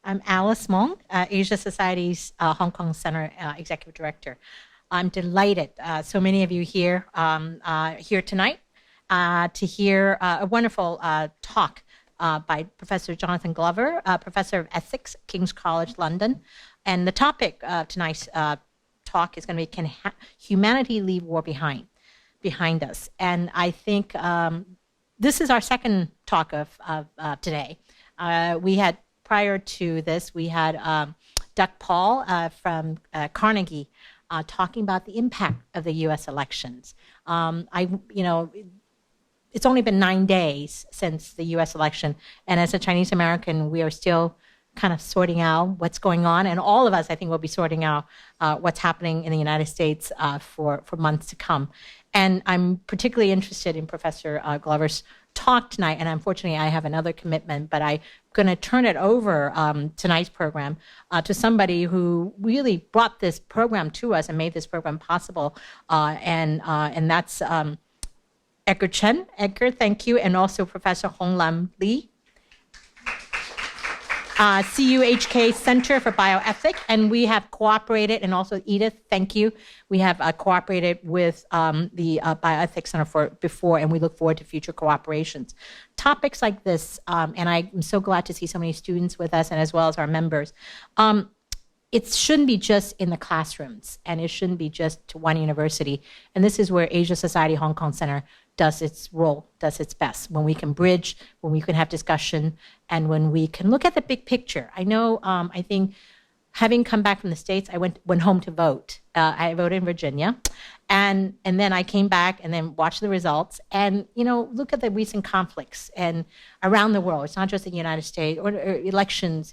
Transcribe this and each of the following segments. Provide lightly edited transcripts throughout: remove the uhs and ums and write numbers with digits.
I'm Alice Mong, Asia Society's Hong Kong Center Executive Director. I'm delighted so many of you here here tonight to hear a wonderful talk by Professor Jonathan Glover, Professor of Ethics, King's College London. And the topic of tonight's talk is going to be, can humanity leave war behind us? And I think this is our second talk of today. We had, prior to this, we had Doug Paul from Carnegie talking about the impact of the U.S. elections. It's only been 9 days since the U.S. election, and as a Chinese American, we are still kind of sorting out what's going on, and all of us, I think, will be sorting out what's happening in the United States for months to come. And I'm particularly interested in Professor Glover's talk tonight, and unfortunately I have another commitment, but I'm going to turn it over tonight's program to somebody who really brought this program to us and made this program possible, and that's Edgar Chen. Edgar, thank you, and also Professor Hong Lam Lee, CUHK Center for Bioethics, and we have cooperated, and also Edith, thank you. We have cooperated with the Bioethics Center before, and we look forward to future cooperations. Topics like this, and I'm so glad to see so many students with us, and as well as our members. It shouldn't be just in the classrooms, and it shouldn't be just to one university. And this is where Asia Society Hong Kong Center does its role, does its best, when we can bridge, when we can have discussion, and when we can look at the big picture. I know, I think, having come back from the States, I went home to vote. I voted in Virginia, and then I came back and then watched the results, and look at the recent conflicts and around the world. It's not just in the United States or elections.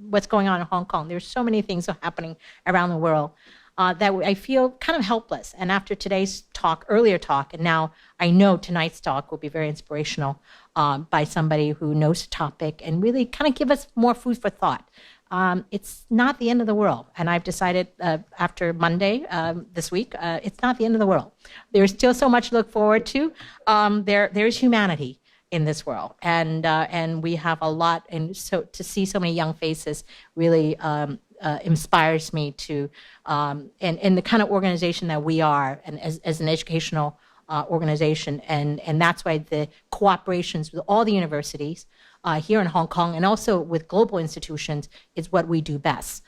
What's going on in Hong Kong. There's so many things happening around the world that I feel kind of helpless. And after today's talk, earlier talk, and now I know tonight's talk will be very inspirational by somebody who knows the topic and really kind of give us more food for thought. It's not the end of the world. And I've decided after Monday this week, it's not the end of the world. There's still so much to look forward to. There's humanity in this world. And we have a lot. And so to see so many young faces really inspires me to, and the kind of organization that we are, and as an educational organization. And that's why the cooperations with all the universities here in Hong Kong and also with global institutions is what we do best.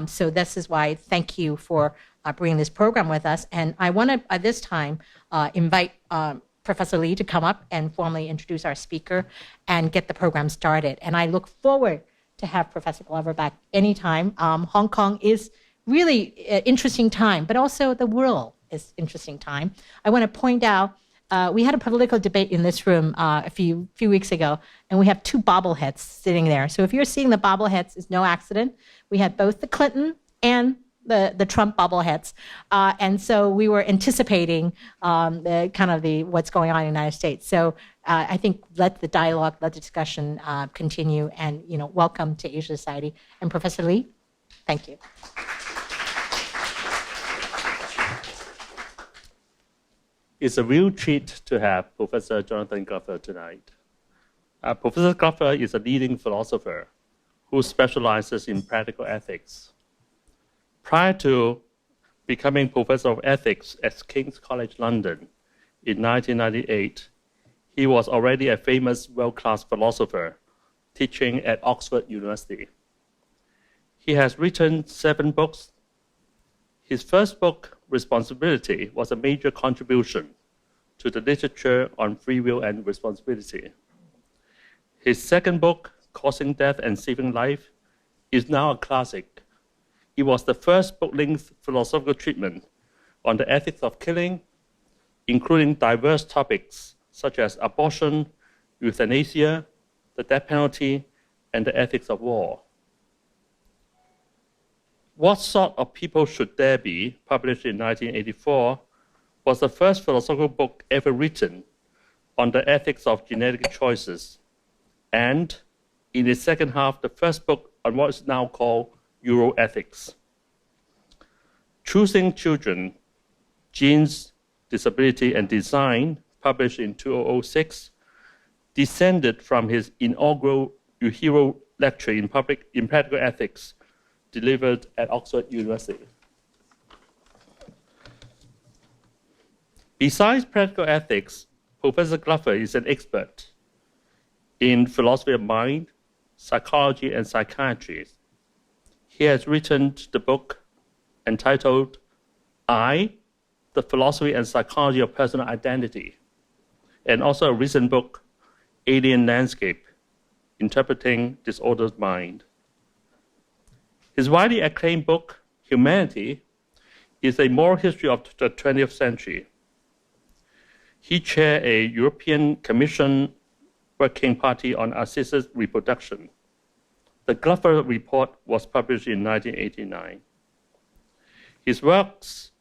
So this is why thank you for bringing this program with us. And I want to, at this time, invite Professor Lee to come up and formally introduce our speaker and get the program started. And I look forward to have Professor Glover back anytime. Hong Kong is really an interesting time, but also the world is interesting time. I want to point out, we had a political debate in this room a few weeks ago, and we have two bobbleheads sitting there. So if you're seeing the bobbleheads, it's no accident. We had both the Clinton and the Trump bobbleheads. And so we were anticipating what's going on in the United States. So I think let the dialogue, let the discussion continue, and welcome to Asia Society. And Professor Lee, thank you. It's a real treat to have Professor Jonathan Glover tonight. Professor Glover is a leading philosopher who specializes in practical ethics. Prior to becoming Professor of Ethics at King's College London in 1998, he was already a famous world-class philosopher teaching at Oxford University. He has written 7 books. His first book, Responsibility, was a major contribution to the literature on free will and responsibility. His second book, Causing Death and Saving Life, is now a classic. It was the first book-length philosophical treatment on the ethics of killing, including diverse topics such as abortion, euthanasia, the death penalty, and the ethics of war. What Sort of People Should There Be, published in 1984, was the first philosophical book ever written on the ethics of genetic choices, and in its second half, the first book on what is now called Euroethics. Choosing Children, Genes, Disability, and Design, published in 2006, descended from his inaugural Uhiro lecture in practical ethics delivered at Oxford University. Besides practical ethics, Professor Glover is an expert in philosophy of mind, psychology, and psychiatry. He has written the book entitled I, the Philosophy and Psychology of Personal Identity, and also a recent book, Alien Landscape, Interpreting Disordered Mind. His widely acclaimed book, Humanity, is a moral history of the 20th century. He chaired a European Commission working party on assisted reproduction. The Glover Report was published in 1989. His works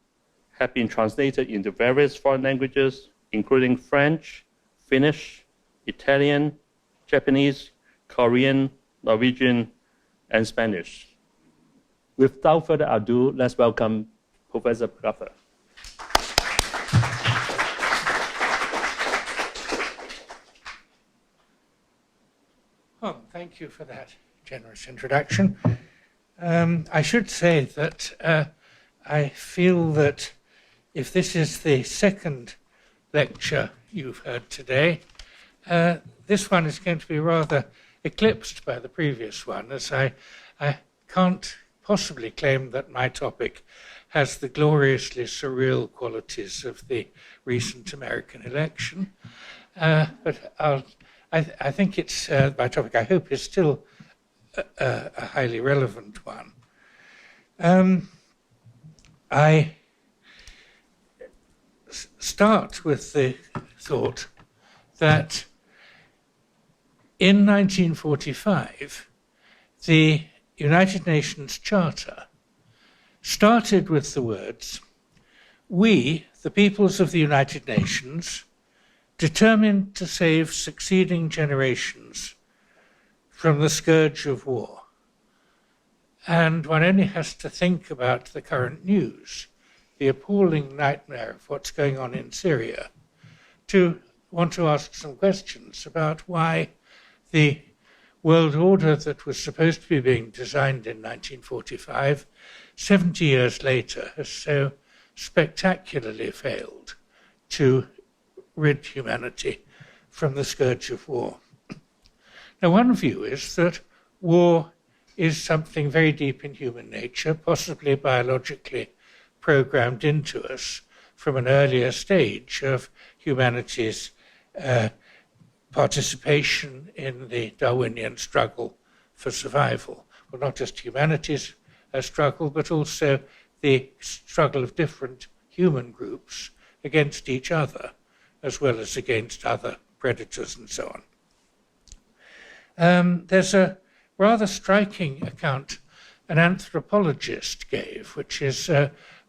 have been translated into various foreign languages, including French, Finnish, Italian, Japanese, Korean, Norwegian, and Spanish. Without further ado, let's welcome Professor Glover. Well, thank you for that generous introduction. I should say that I feel that if this is the second lecture you've heard today, this one is going to be rather eclipsed by the previous one, as I can't possibly claim that my topic has the gloriously surreal qualities of the recent American election. But I think it's my topic, I hope, is still a highly relevant one. I start with the thought that in 1945, the United Nations Charter started with the words, "We, the peoples of the United Nations, determined to save succeeding generations from the scourge of war." And one only has to think about the current news, the appalling nightmare of what's going on in Syria, to want to ask some questions about why the world order that was supposed to be being designed in 1945, 70 years later, has so spectacularly failed to rid humanity from the scourge of war. Now, one view is that war is something very deep in human nature, possibly biologically programmed into us from an earlier stage of humanity's participation in the Darwinian struggle for survival. Well, not just humanity's struggle, but also the struggle of different human groups against each other, as well as against other predators and so on. There's a rather striking account an anthropologist gave, which is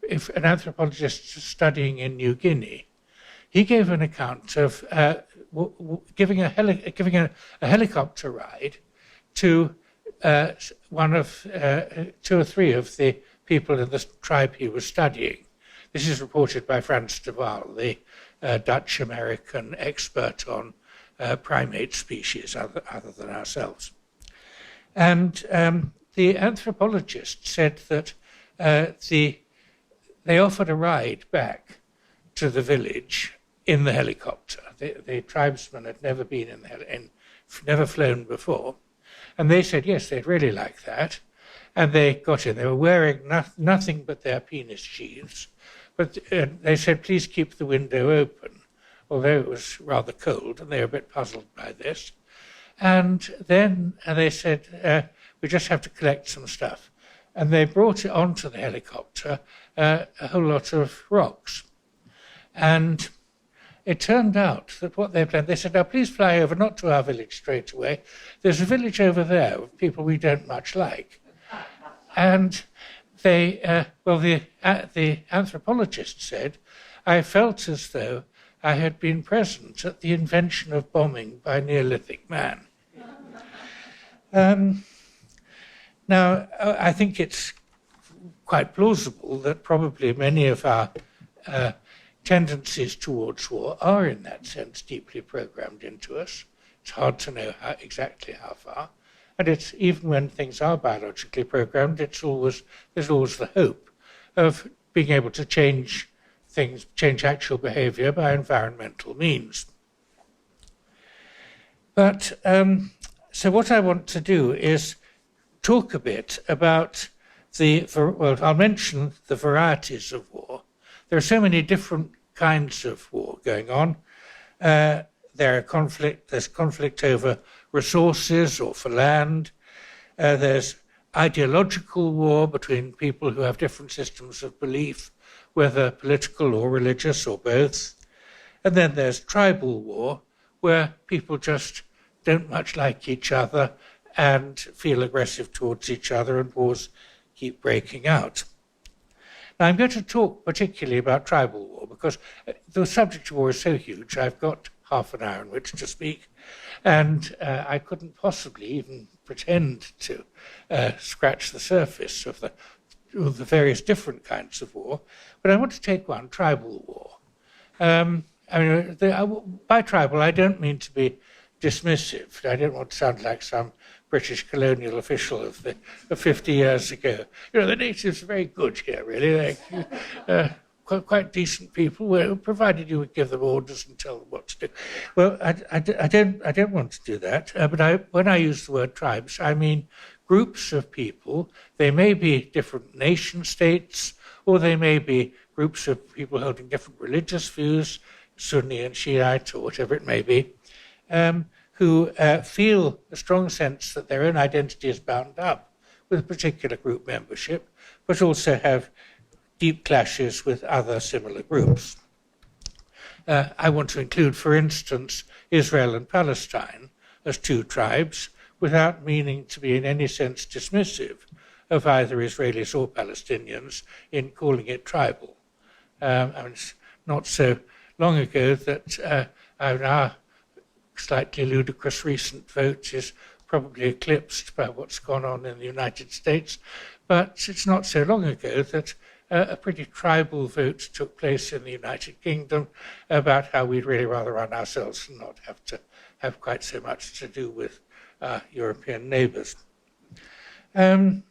if an anthropologist studying in New Guinea. He gave an account of giving a helicopter ride to one of two or three of the people in the tribe he was studying. This is reported by Frans de Waal, the Dutch-American expert on primate species other than ourselves. And the anthropologist said that they offered a ride back to the village in the helicopter. The tribesmen had never been never flown before. And they said, yes, they'd really like that. And they got in. They were wearing nothing but their penis sheaths. But they said, please keep the window open, although it was rather cold, and they were a bit puzzled by this. And then they said, we just have to collect some stuff. And they brought it onto the helicopter, a whole lot of rocks. And it turned out that what they planned, they said, now please fly over, not to our village straight away. There's a village over there of people we don't much like. And the anthropologist said, I felt as though I had been present at the invention of bombing by Neolithic man. Now, I think it's quite plausible that probably many of our tendencies towards war are, in that sense, deeply programmed into us. It's hard to know exactly how far. And it's even when things are biologically programmed, there's always the hope of being able to change things, change actual behavior by environmental means. But so what I want to do is talk a bit about I'll mention the varieties of war. There are so many different kinds of war going on. There's conflict over resources or for land. There's ideological war between people who have different systems of belief, whether political or religious or both. And then there's tribal war, where people just don't much like each other and feel aggressive towards each other, and wars keep breaking out. Now, I'm going to talk particularly about tribal war because the subject of war is so huge. I've got half an hour in which to speak, and I couldn't possibly even pretend to scratch the surface of the various different kinds of war. But I want to take one, tribal war. By tribal, I don't mean to be dismissive. I don't want to sound like some British colonial official of 50 years ago. The natives are very good here, really. They're quite decent people, provided you would give them orders and tell them what to do. Well, I don't want to do that. But when I use the word tribes, I mean groups of people. They may be different nation states, or they may be groups of people holding different religious views, Sunni and Shiite, or whatever it may be, who feel a strong sense that their own identity is bound up with a particular group membership, but also have deep clashes with other similar groups. I want to include, for instance, Israel and Palestine as two tribes, without meaning to be in any sense dismissive of either Israelis or Palestinians in calling it tribal. It's not so long ago that our slightly ludicrous recent vote is probably eclipsed by what's gone on in the United States, but it's not so long ago that a pretty tribal vote took place in the United Kingdom about how we'd really rather run ourselves and not have to have quite so much to do with European neighbours. The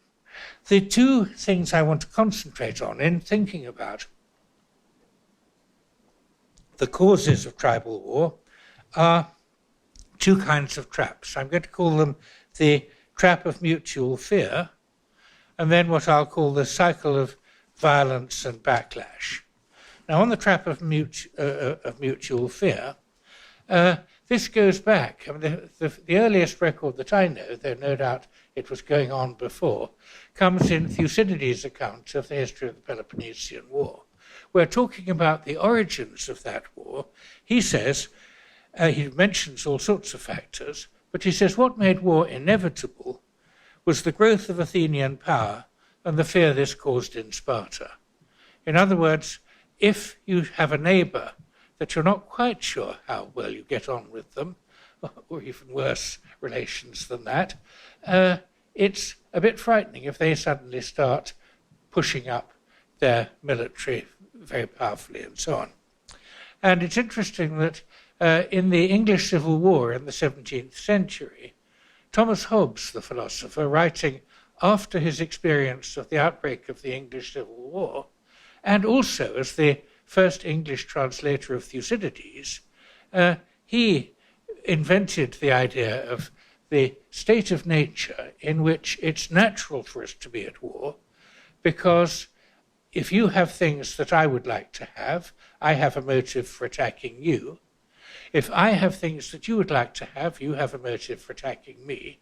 two things I want to concentrate on in thinking about the causes of tribal war are two kinds of traps. I'm going to call them the trap of mutual fear, and then what I'll call the cycle of violence and backlash. Now, on the trap of mutual fear, this goes back. The earliest record that I know, though no doubt it was going on before, comes in Thucydides' account of the history of the Peloponnesian War. We're talking about the origins of that war. He says, he mentions all sorts of factors, but he says what made war inevitable was the growth of Athenian power and the fear this caused in Sparta. In other words, if you have a neighbor that you're not quite sure how well you get on with them, or even worse relations than that, it's a bit frightening if they suddenly start pushing up their military very powerfully and so on. And it's interesting that in the English Civil War in the 17th century, Thomas Hobbes, the philosopher, writing after his experience of the outbreak of the English Civil War, and also as the first English translator of Thucydides, he invented the idea of the state of nature in which it's natural for us to be at war, because if you have things that I would like to have, I have a motive for attacking you. If I have things that you would like to have, you have a motive for attacking me.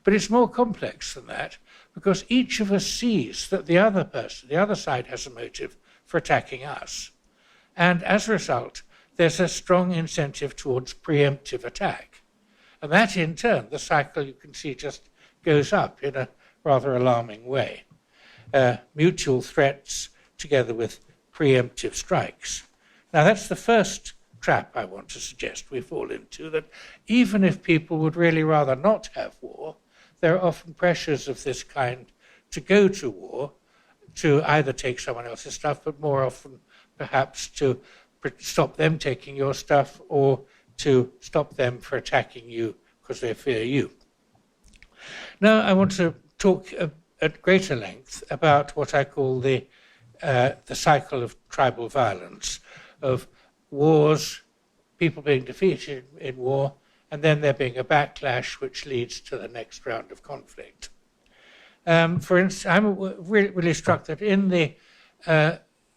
But it's more complex than that, because each of us sees that the other person, the other side, has a motive for attacking us. And as a result, there's a strong incentive towards preemptive attack. And that, in turn, the cycle, you can see, just goes up in a rather alarming way. Mutual threats together with preemptive strikes. Now, that's the first trap I want to suggest we fall into, that even if people would really rather not have war, there are often pressures of this kind to go to war, to either take someone else's stuff, but more often perhaps to stop them taking your stuff, or to stop them for attacking you because they fear you. Now I want to talk at greater length about what I call the cycle of tribal violence, of wars, people being defeated in war, and then there being a backlash which leads to the next round of conflict. For instance, I'm really struck that in the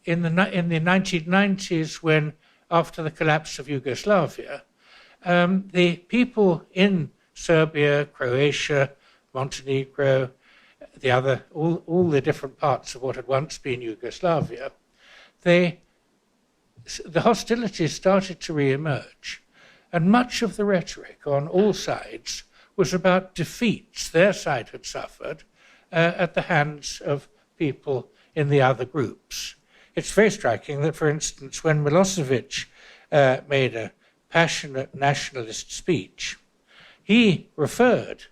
1990s, when after the collapse of Yugoslavia, the people in Serbia, Croatia, Montenegro, all the different parts of what had once been Yugoslavia, the hostilities started to re-emerge. And much of the rhetoric on all sides was about defeats their side had suffered at the hands of people in the other groups. It's very striking that, for instance, when Milosevic made a passionate nationalist speech, he referred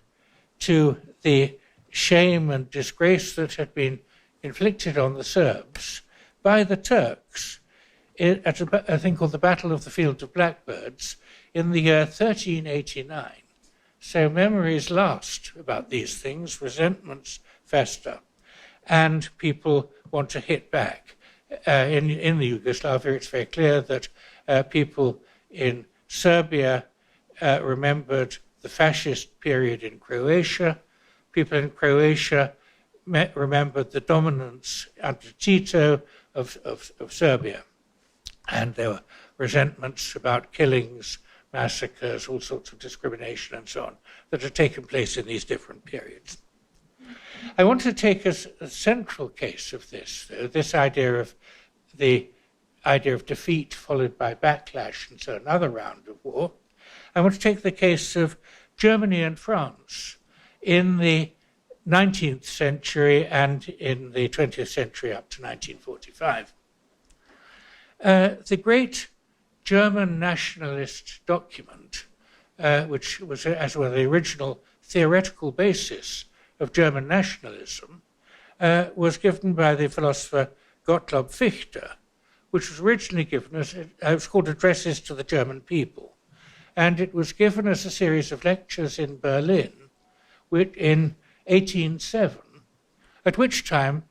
to the shame and disgrace that had been inflicted on the Serbs by the Turks at a thing called the Battle of the Field of Blackbirds in the year 1389. So memories last about these things, resentments fester, and people want to hit back. In the Yugoslavia, it's very clear that people in Serbia remembered the fascist period in Croatia. People in Croatia remembered the dominance under Tito of Serbia. And there were resentments about killings, massacres, all sorts of discrimination and so on that had taken place in these different periods. I want to take as a central case of this, though, this idea of defeat followed by backlash and so another round of war. I want to take the case of Germany and France in the 19th century and in the 20th century up to 1945. The great German nationalist document, which was as well the original theoretical basis of German nationalism, was given by the philosopher Gottlob Fichte, which was originally given as, it was called Addresses to the German People. And it was given as a series of lectures in Berlin in 1807, at which time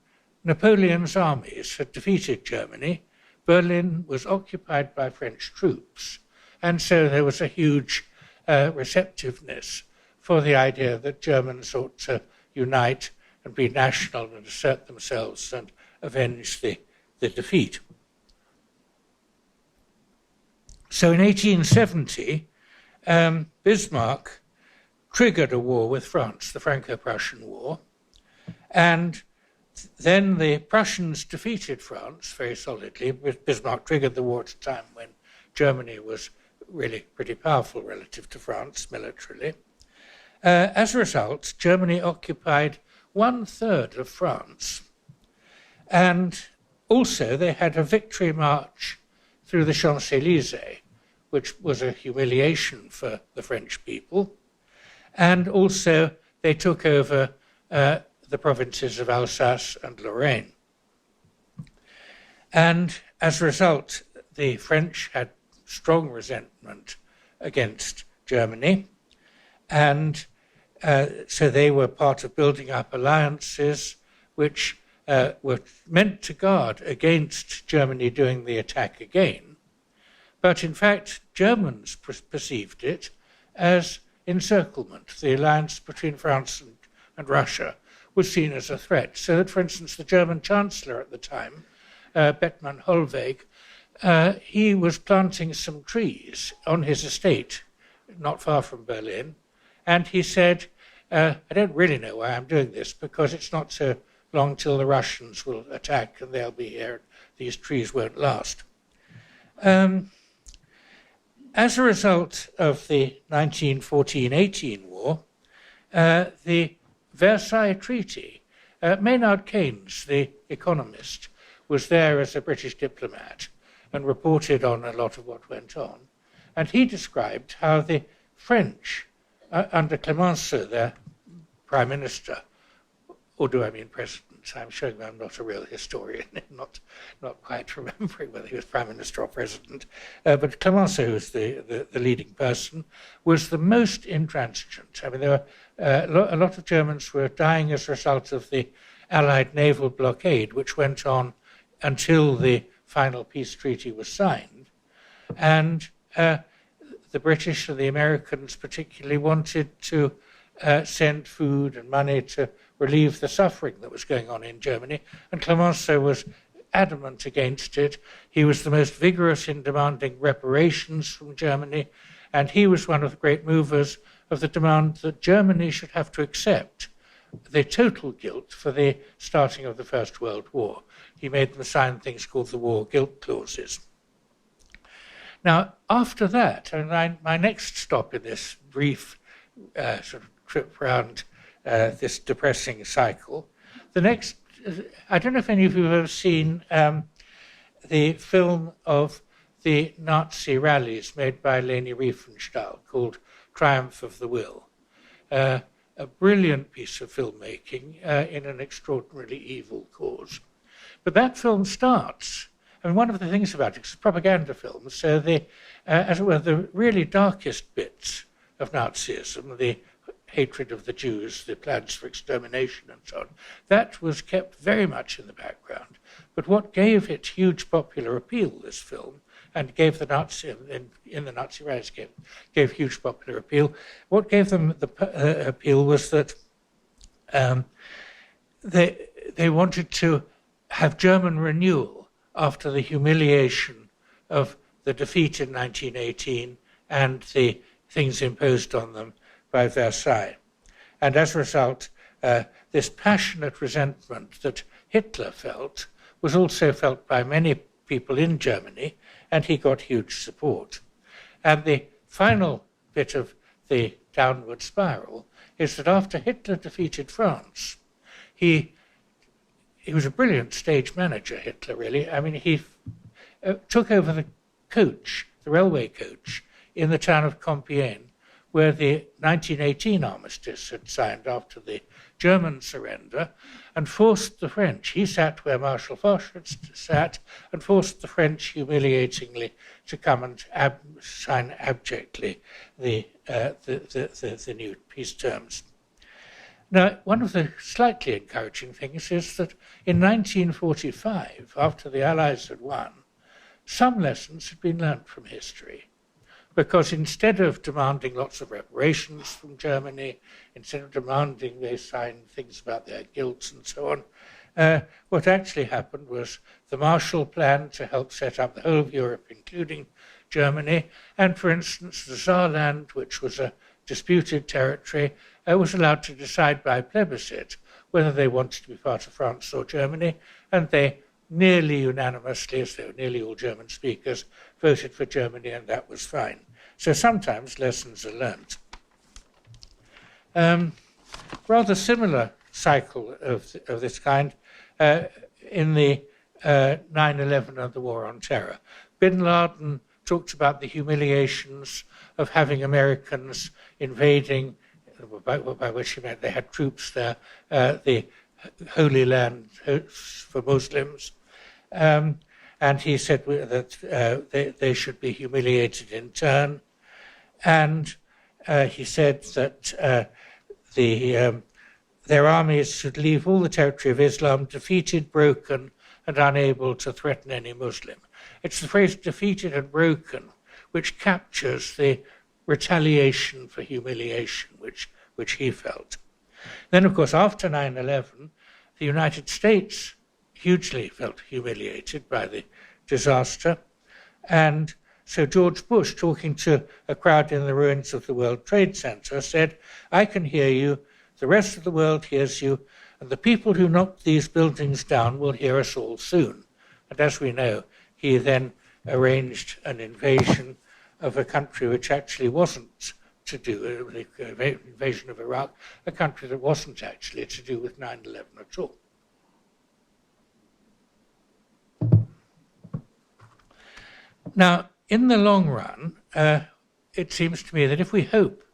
Napoleon's armies had defeated Germany. Berlin was occupied by French troops, and so there was a huge receptiveness for the idea that Germans ought to unite and be national and assert themselves and avenge the defeat. So in 1870, Bismarck triggered a war with France, the Franco-Prussian War, and then the Prussians defeated France very solidly. Bismarck triggered the war at a time when Germany was really pretty powerful relative to France militarily. As a result, Germany occupied 1/3 of France. And also they had a victory march through the Champs-Élysées, which was a humiliation for the French people. And also they took over the provinces of Alsace and Lorraine. And as a result, the French had strong resentment against Germany. And so they were part of building up alliances which were meant to guard against Germany doing the attack again. But in fact, Germans perceived it as encirclement. The alliance between France and Russia was seen as a threat. So that, for instance, the German Chancellor at the time, Bethmann Hollweg, he was planting some trees on his estate, not far from Berlin, and he said, I don't really know why I'm doing this, because it's not so long till the Russians will attack and they'll be here. These trees won't last. As a result of the 1914-18 war, the Versailles Treaty, Maynard Keynes, the economist, was there as a British diplomat and reported on a lot of what went on. And he described how the French, under Clemenceau, their prime minister, or do I mean presidents? I'm showing I'm not a real historian, not quite remembering whether he was prime minister or president. But Clemenceau, who was the leading person, was the most intransigent. I mean, there were a lot of Germans were dying as a result of the Allied naval blockade, which went on until the final peace treaty was signed. And the British and the Americans particularly wanted to send food and money to relieve the suffering that was going on in Germany, and Clemenceau was adamant against it. He was the most vigorous in demanding reparations from Germany, and he was one of the great movers of the demand that Germany should have to accept the total guilt for the starting of the First World War. He made them sign things called the war guilt clauses. Now, after that, and my next stop in this brief sort of trip around this depressing cycle, the next, I don't know if any of you have ever seen the film of the Nazi rallies made by Leni Riefenstahl called Triumph of the Will. A brilliant piece of filmmaking in an extraordinarily evil cause. But that film starts, and one of the things about it is propaganda films, so as it were, the really darkest bits of Nazism, the hatred of the Jews, the plans for extermination and so on, that was kept very much in the background. But what gave it huge popular appeal, this film, and gave the Nazi, in the Nazi rallies, gave huge popular appeal, what gave them the appeal was that they wanted to have German renewal after the humiliation of the defeat in 1918 and the things imposed on them by Versailles. And as a result, this passionate resentment that Hitler felt was also felt by many people in Germany, and he got huge support. And the final bit of the downward spiral is that after Hitler defeated France, he was a brilliant stage manager, Hitler, really. I mean, he took over the coach, the railway coach, in the town of Compiègne, where the 1918 armistice had signed after the German surrender, and forced the French. He sat where Marshal Foch had sat, and forced the French humiliatingly to come and sign abjectly the new peace terms. Now, one of the slightly encouraging things is that in 1945, after the Allies had won, some lessons had been learnt from history. Because instead of demanding lots of reparations from Germany, instead of demanding they sign things about their guilt and so on, what actually happened was the Marshall Plan to help set up the whole of Europe, including Germany, and for instance, the Saarland, which was a disputed territory, was allowed to decide by plebiscite whether they wanted to be part of France or Germany, and they nearly unanimously, as they were nearly all German speakers, voted for Germany, and that was fine. So sometimes lessons are learnt. Rather similar cycle of this kind in the 9/11 and the War on Terror. Bin Laden talked about the humiliations of having Americans invading, by which he meant they had troops there, the Holy Land for Muslims. And he said that they should be humiliated in turn. And he said that their armies should leave all the territory of Islam defeated, broken, and unable to threaten any Muslim. It's the phrase defeated and broken which captures the retaliation for humiliation which he felt. Then, of course, after 9/11, the United States hugely felt humiliated by the disaster. And so George Bush, talking to a crowd in the ruins of the World Trade Center, said, "I can hear you, the rest of the world hears you, and the people who knocked these buildings down will hear us all soon." And as we know, he then arranged an invasion of a country which actually wasn't to do, the invasion of Iraq, a country that wasn't actually to do with 9/11 at all. Now, in the long run, it seems to me that if we hope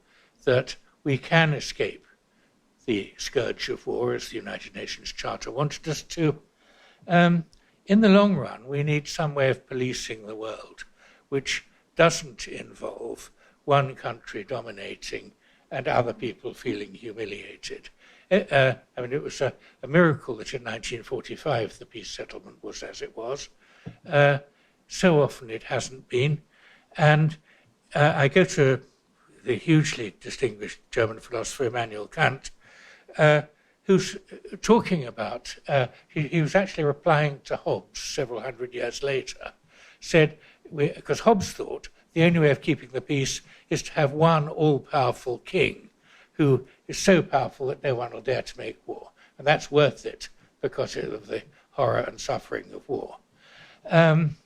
that we can escape the scourge of war, as the United Nations Charter wanted us to. In the long run, we need some way of policing the world, which doesn't involve one country dominating and other people feeling humiliated. I mean, it was a miracle that in 1945 the peace settlement was as it was. So often it hasn't been. And I go to the hugely distinguished German philosopher Immanuel Kant, who's talking about, he was actually replying to Hobbes several hundred years later, said, because Hobbes thought the only way of keeping the peace is to have one all-powerful king who is so powerful that no one will dare to make war. And that's worth it because of the horror and suffering of war. And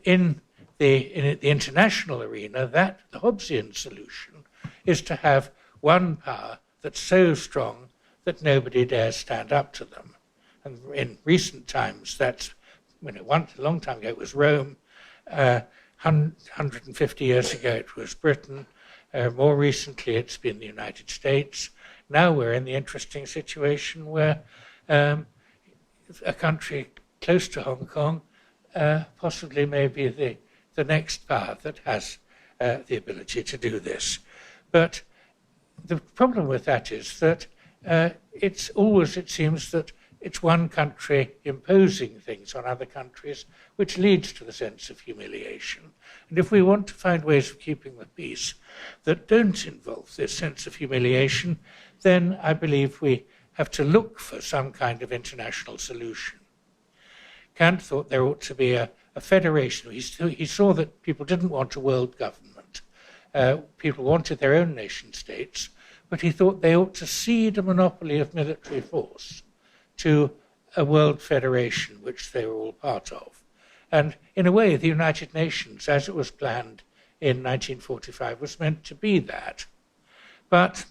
in the international arena, the Hobbesian solution is to have one power that's so strong that nobody dares stand up to them. And in recent times, that's, a long time ago it was Rome, 150 years ago it was Britain, more recently it's been the United States. Now we're in the interesting situation where a country close to Hong Kong possibly may be the next power that has the ability to do this. But the problem with that is that it's always, it seems, that it's one country imposing things on other countries, which leads to the sense of humiliation. And if we want to find ways of keeping the peace that don't involve this sense of humiliation, then I believe we have to look for some kind of international solution. Kant thought there ought to be a federation. He saw that people didn't want a world government. People wanted their own nation states, but he thought they ought to cede a monopoly of military force to a world federation, which they were all part of. And in a way, the United Nations, as it was planned in 1945, was meant to be that. But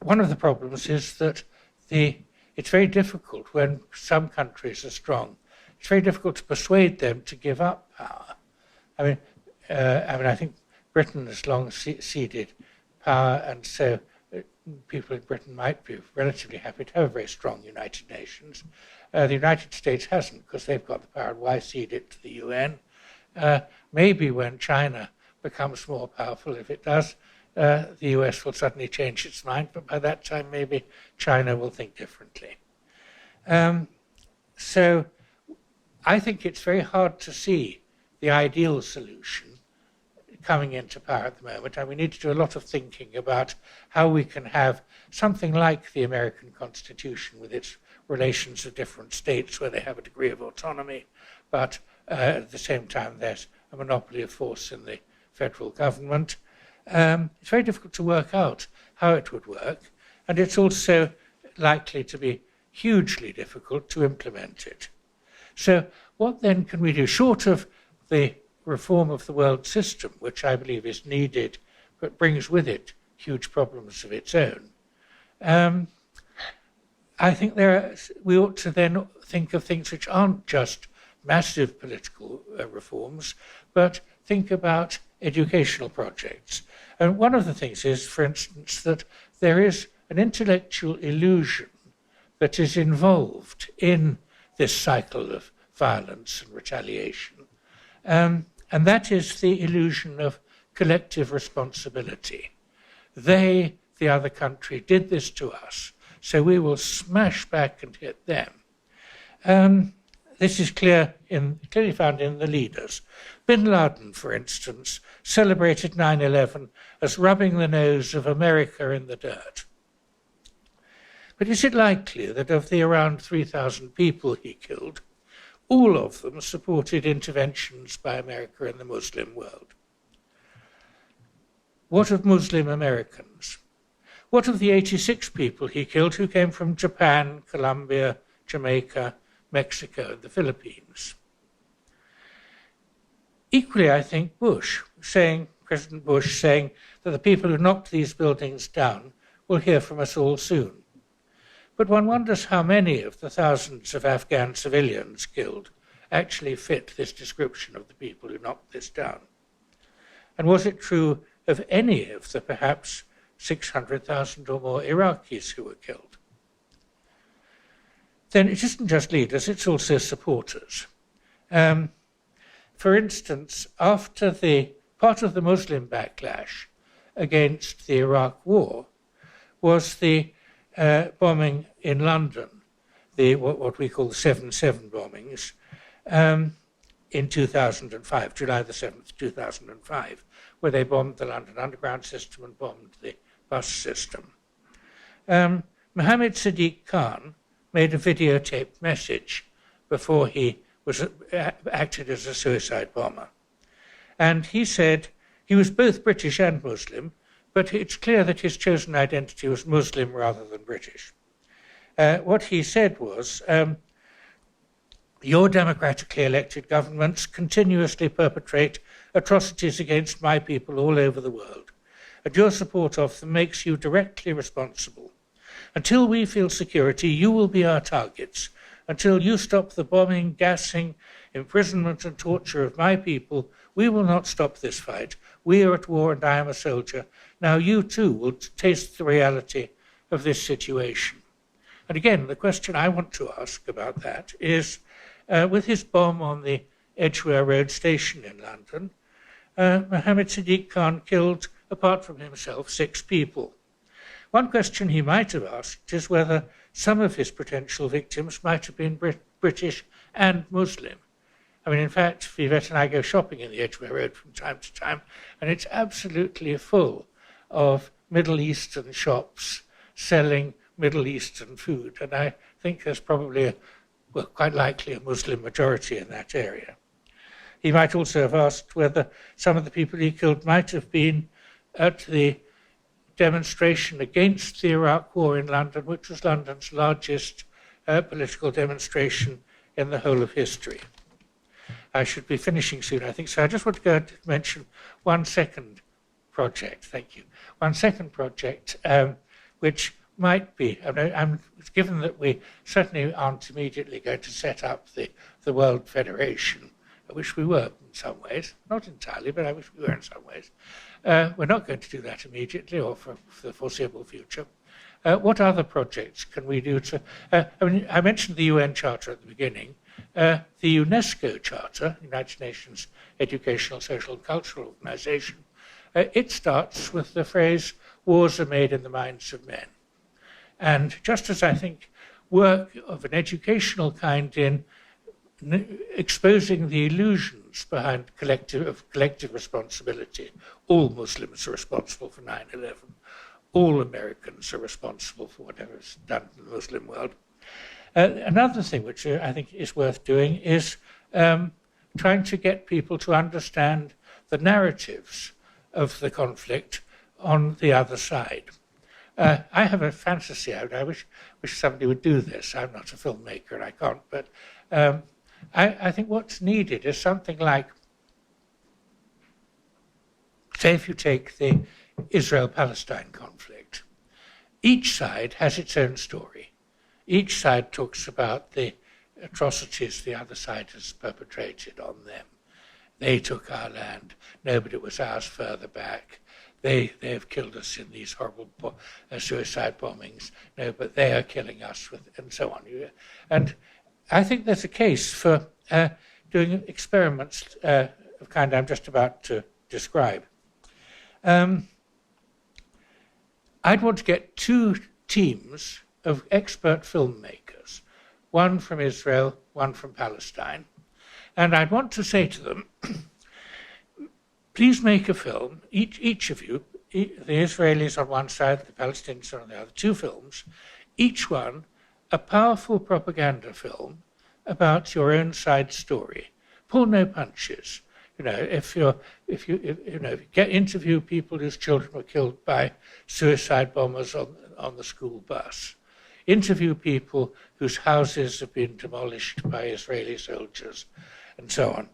one of the problems is that it's very difficult when some countries are strong. It's very difficult to persuade them to give up power. I think Britain has long ceded power, and so people in Britain might be relatively happy to have a very strong United Nations. The United States hasn't, because they've got the power, and why cede it to the UN? Maybe when China becomes more powerful, if it does, the US will suddenly change its mind, but by that time maybe China will think differently. So I think it's very hard to see the ideal solution coming into power at the moment, and we need to do a lot of thinking about how we can have something like the American Constitution with its relations of different states where they have a degree of autonomy, but at the same time there's a monopoly of force in the federal government. It's very difficult to work out how it would work, and it's also likely to be hugely difficult to implement it. So what then can we do, short of the reform of the world system, which I believe is needed, but brings with it huge problems of its own? I think we ought to then think of things which aren't just massive political reforms, but think about educational projects. And one of the things is, for instance, that there is an intellectual illusion that is involved in this cycle of violence and retaliation. And that is the illusion of collective responsibility. They, the other country, did this to us, so we will smash back and hit them. This is clearly found in the leaders. Bin Laden, for instance, celebrated 9/11 as rubbing the nose of America in the dirt. But is it likely that of the around 3,000 people he killed, all of them supported interventions by America in the Muslim world? What of Muslim Americans? What of the 86 people he killed who came from Japan, Colombia, Jamaica, Mexico, and the Philippines? Equally, I think President Bush saying that the people who knocked these buildings down will hear from us all soon. But one wonders how many of the thousands of Afghan civilians killed actually fit this description of the people who knocked this down. And was it true of any of the perhaps 600,000 or more Iraqis who were killed. Then it isn't just leaders, it's also supporters. For instance, after the part of the Muslim backlash against the Iraq War was the bombing in London, what we call the 7/7 bombings, in 2005, July the 7th, 2005, where they bombed the London Underground system and bombed the bus system. Mohammed Sadiq Khan made a videotaped message before he acted as a suicide bomber. And he said he was both British and Muslim, but it's clear that his chosen identity was Muslim rather than British. What he said was, your democratically elected governments continuously perpetrate atrocities against my people all over the world, and your support of them makes you directly responsible. Until we feel security, you will be our targets. Until you stop the bombing, gassing, imprisonment and torture of my people, we will not stop this fight. We are at war and I am a soldier. Now you too will taste the reality of this situation. And again, the question I want to ask about that is, with his bomb on the Edgware Road station in London, Mohammed Sadiq Khan killed, apart from himself, 6 people. One question he might have asked is whether some of his potential victims might have been British and Muslim. I mean, in fact, Vivette and I go shopping in the Edgware Road from time to time, and it's absolutely full of Middle Eastern shops selling Middle Eastern food. And I think there's probably, quite likely a Muslim majority in that area. He might also have asked whether some of the people he killed might have been at the demonstration against the Iraq War in London, which was London's largest political demonstration in the whole of history. I should be finishing soon, I think, so I just want to go and mention one second project, thank you. One second project, which might be, given that we certainly aren't immediately going to set up the World Federation, I wish we were in some ways, not entirely, but I wish we were in some ways. We're not going to do that immediately or for the foreseeable future. What other projects can we do to... I mentioned the UN Charter at the beginning. The UNESCO Charter, United Nations Educational, Social and Cultural Organization, it starts with the phrase, wars are made in the minds of men. And just as I think work of an educational kind in exposing the illusions behind collective responsibility. All Muslims are responsible for 9/11. All Americans are responsible for whatever's done in the Muslim world. Another thing which I think is worth doing is trying to get people to understand the narratives of the conflict on the other side. I have a fantasy. I wish somebody would do this. I'm not a filmmaker and I can't, but I think what's needed is something like, say if you take the Israel-Palestine conflict, each side has its own story. Each side talks about the atrocities the other side has perpetrated on them. They took our land. No, but it was ours further back. They have killed us in these horrible suicide bombings. No, but they are killing us, and so on. And I think there's a case for doing experiments of the kind I'm just about to describe. I'd want to get 2 teams of expert filmmakers, one from Israel, one from Palestine, and I'd want to say to them, please make a film, each of you, the Israelis on one side, the Palestinians on the other, 2 films, each one a powerful propaganda film about your own side story. Pull no punches. If you interview people whose children were killed by suicide bombers on the school bus, interview people whose houses have been demolished by Israeli soldiers, and so on.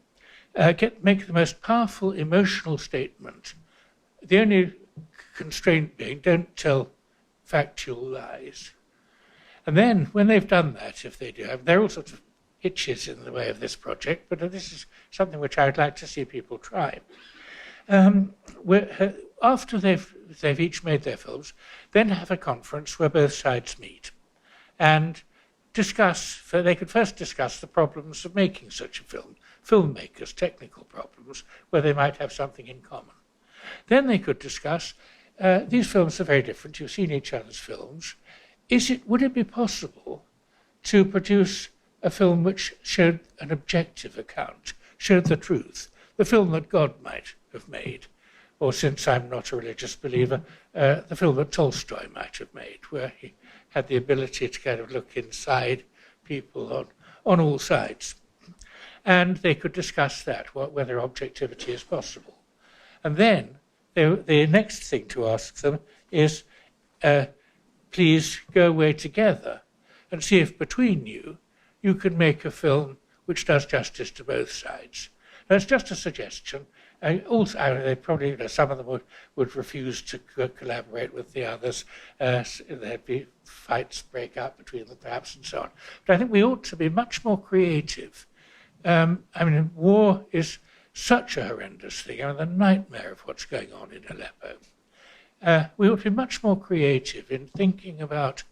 Make the most powerful emotional statement. The only constraint being, don't tell factual lies. And then, when they've done that, if they do, there are all sorts of hitches in the way of this project, but this is something which I would like to see people try. After they've each made their films, then have a conference where both sides meet and discuss. They could first discuss the problems of making such a film, filmmakers' technical problems, where they might have something in common. Then they could discuss, these films are very different, you've seen each other's films. Would it be possible to produce a film which showed an objective account, showed the truth, the film that God might have made, or, since I'm not a religious believer, the film that Tolstoy might have made, where he had the ability to kind of look inside people on all sides. And they could discuss that, whether objectivity is possible. And then the next thing to ask them is, please go away together and see if between you can make a film which does justice to both sides. That's just a suggestion. Also, they probably, some of them would refuse to collaborate with the others. There'd be fights break out between them, perhaps, and so on. But I think we ought to be much more creative. War is such a horrendous thing, the nightmare of what's going on in Aleppo. We ought to be much more creative in thinking about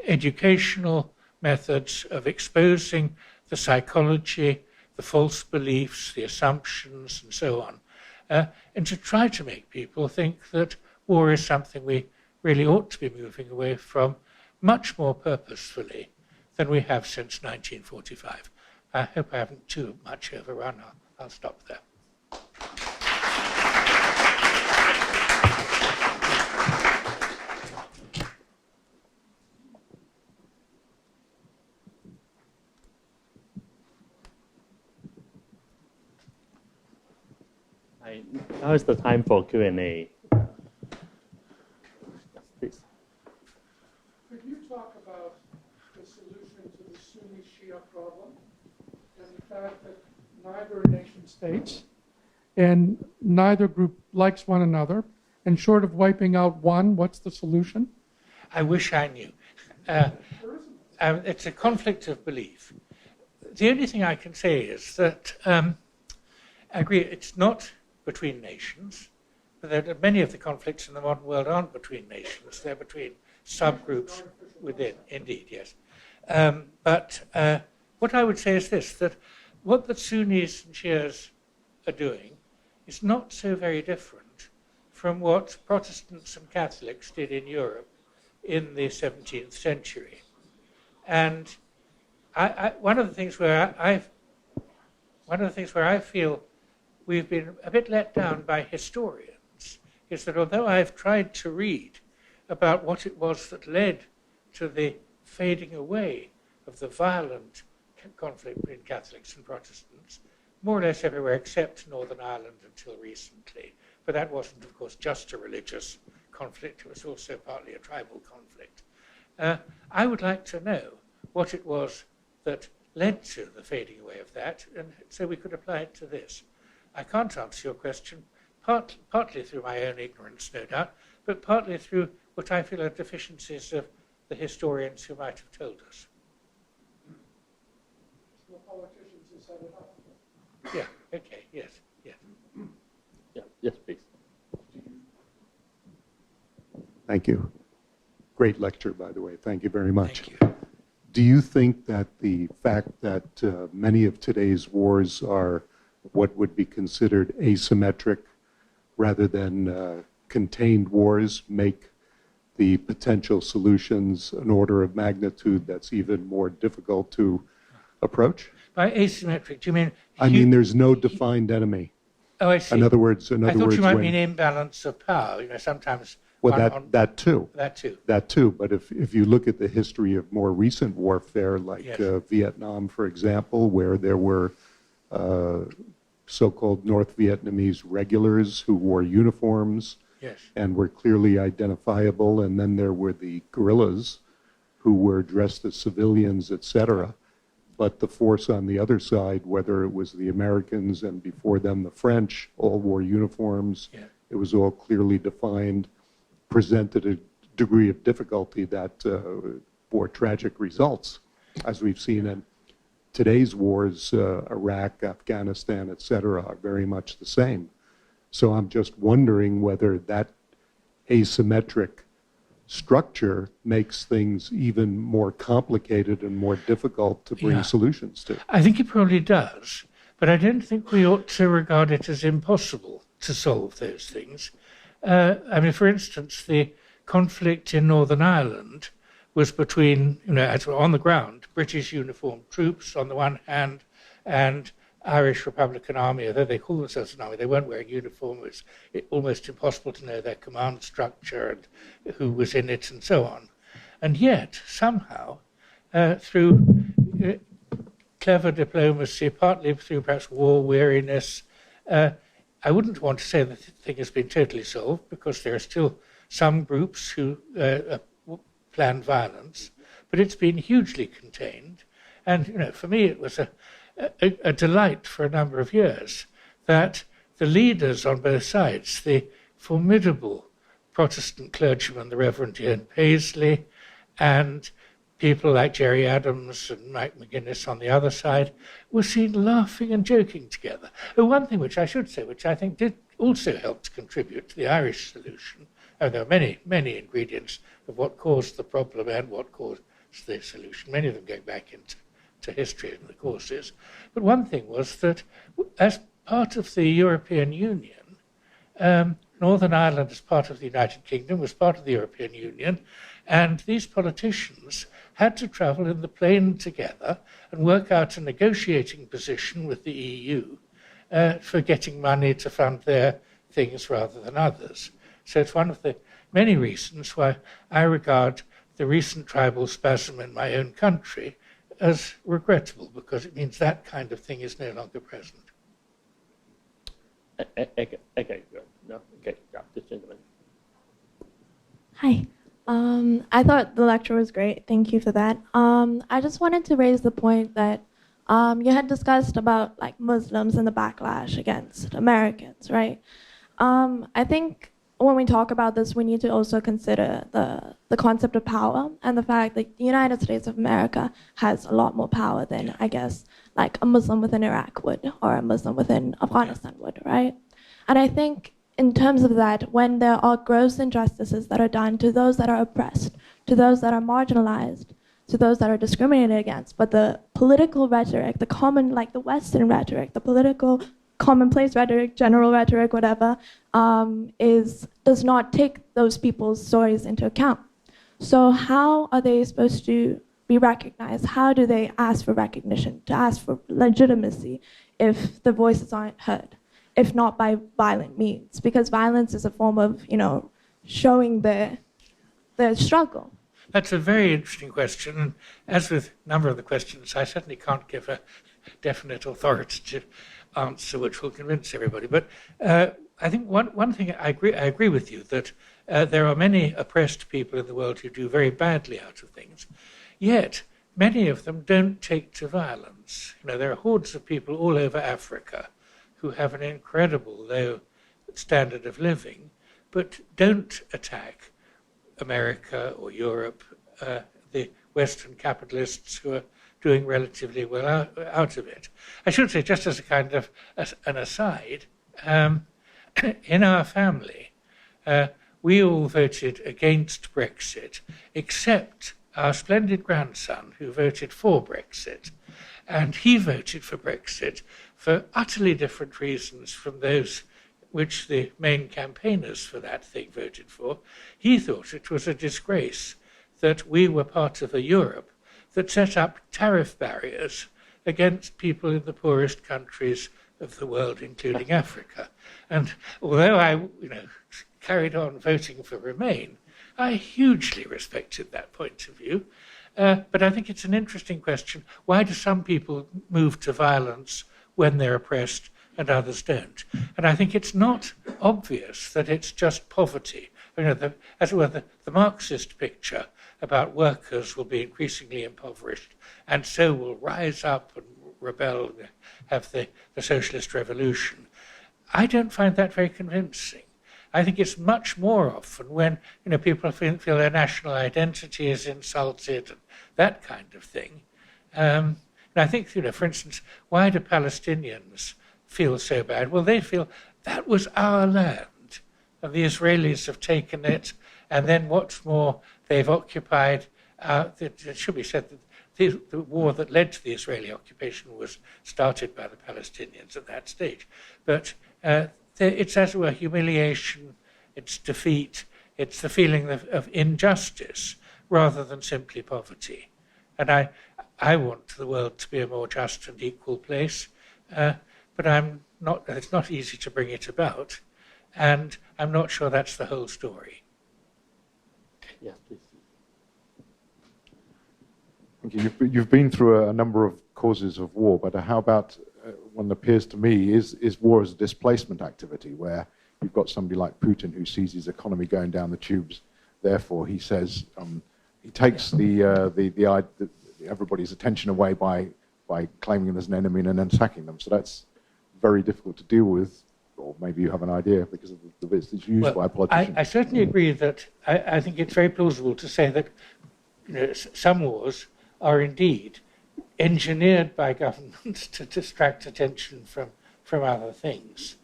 educational methods of exposing the psychology, the false beliefs, the assumptions, and so on, and to try to make people think that war is something we really ought to be moving away from much more purposefully than we have since 1945. I hope I haven't too much overrun. I'll stop there. Now is the time for Q&A. Please. Could you talk about the solution to the Sunni-Shia problem and the fact that neither are nation states and neither group likes one another, and short of wiping out one, what's the solution? I wish I knew. It's a conflict of belief. The only thing I can say is that I agree it's not between nations, but that many of the conflicts in the modern world aren't between nations, they're between subgroups within, indeed, yes. But what I would say is this, that what the Sunnis and Shias are doing is not so very different from what Protestants and Catholics did in Europe in the 17th century. And one of the things where I feel we've been a bit let down by historians is that although I've tried to read about what it was that led to the fading away of the violent conflict between Catholics and Protestants, more or less everywhere except Northern Ireland until recently. But that wasn't, of course, just a religious conflict. It was also partly a tribal conflict. I would like to know what it was that led to the fading away of that, and so we could apply it to this. I can't answer your question, partly through my own ignorance, no doubt, but partly through what I feel are deficiencies of the historians who might have told us. The politicians who set it up. Yeah, okay, yes. Yeah, yes, please. Thank you. Great lecture, by the way. Thank you very much. Thank you. Do you think that the fact that many of today's wars are what would be considered asymmetric rather than contained wars make the potential solutions an order of magnitude that's even more difficult to approach? By asymmetric, do you mean... I mean, there's no defined enemy. Oh, I see. In other words, I thought you might mean imbalance of power. Sometimes... Well, that too. That too. That too. But if you look at the history of more recent warfare, like Yes. Vietnam, for example, where there were so-called North Vietnamese regulars who wore uniforms Yes. and were clearly identifiable, and then there were the guerrillas who were dressed as civilians, etc. But the force on the other side, whether it was the Americans and before them the French, all wore uniforms. Yeah. It was all clearly defined, presented a degree of difficulty that bore tragic results, as we've seen in today's wars. Iraq, Afghanistan, etc., are very much the same. So I'm just wondering whether that asymmetric structure makes things even more complicated and more difficult to bring solutions to. I think it probably does, but I don't think we ought to regard it as impossible to solve those things. I mean, for instance, the conflict in Northern Ireland was between, on the ground, British uniformed troops on the one hand and Irish Republican Army, although they call themselves an army, they weren't wearing uniform. It was almost impossible to know their command structure and who was in it and so on. And yet, somehow, through clever diplomacy, partly through perhaps war weariness, I wouldn't want to say that the thing has been totally solved, because there are still some groups who plan violence, but it's been hugely contained. And, for me, it was a delight for a number of years that the leaders on both sides, the formidable Protestant clergyman, the Reverend Ian Paisley, and people like Jerry Adams and Mike McGuinness on the other side, were seen laughing and joking together. One thing which I should say, which I think did also help to contribute to the Irish solution, and there are many, many ingredients of what caused the problem and what caused the solution, many of them going back into history and the causes. But one thing was that as part of the European Union, Northern Ireland, as part of the United Kingdom, was part of the European Union, and these politicians had to travel in the plane together and work out a negotiating position with the EU for getting money to fund their things rather than others. So it's one of the many reasons why I regard the recent tribal spasm in my own country as regrettable, because it means that kind of thing is no longer present. Okay, good. No, okay, yeah, this gentleman. Hi. I thought the lecture was great. Thank you for that. I just wanted to raise the point that you had discussed about like Muslims and the backlash against Americans, right? I think when we talk about this, we need to also consider the concept of power and the fact that the United States of America has a lot more power than, I guess, like a Muslim within Iraq would or a Muslim within Afghanistan would, right? And I think in terms of that, when there are gross injustices that are done to those that are oppressed, to those that are marginalized, to those that are discriminated against, but the political rhetoric, the common, like the Western rhetoric, the political commonplace rhetoric, general rhetoric, whatever, does not take those people's stories into account. So how are they supposed to be recognized? How do they ask for recognition, to ask for legitimacy if the voices aren't heard, if not by violent means? Because violence is a form of, showing their struggle. That's a very interesting question, and as with a number of the questions, I certainly can't give a definite authoritative answer which will convince everybody. But I think one thing I agree with you that there are many oppressed people in the world who do very badly out of things, yet many of them don't take to violence. There are hordes of people all over Africa who have an incredible low standard of living, but don't attack America or Europe, the Western capitalists who are doing relatively well out of it. I should say, just as a kind of an aside, in our family, we all voted against Brexit, except our splendid grandson, who voted for Brexit. And he voted for Brexit for utterly different reasons from those which the main campaigners for that thing voted for. He thought it was a disgrace that we were part of a Europe that set up tariff barriers against people in the poorest countries of the world, including Africa. And although I carried on voting for Remain, I hugely respected that point of view. But I think it's an interesting question. Why do some people move to violence when they're oppressed and others don't? And I think it's not obvious that it's just poverty. As it were, the Marxist picture about workers will be increasingly impoverished and so will rise up and rebel and have the socialist revolution. I don't find that very convincing. I think it's much more often when people feel their national identity is insulted and that kind of thing. And I think, for instance, why do Palestinians feel so bad? Well, they feel that was our land, and the Israelis have taken it, and then what's more, they've occupied, it should be said that the war that led to the Israeli occupation was started by the Palestinians at that stage. But it's, as it were, humiliation, it's defeat, it's the feeling of injustice rather than simply poverty. And I want the world to be a more just and equal place, but it's not easy to bring it about, and I'm not sure that's the whole story. Yes, please. Thank you. You've been through a number of causes of war, but how about one that appears to me is war as a displacement activity, where you've got somebody like Putin who sees his economy going down the tubes. Therefore, he says he takes everybody's attention away by claiming them as an enemy and then attacking them. So that's very difficult to deal with, or maybe you have an idea because of the bits it's used by politicians. I certainly agree that I think it's very plausible to say that some wars are indeed engineered by governments to distract attention from other things.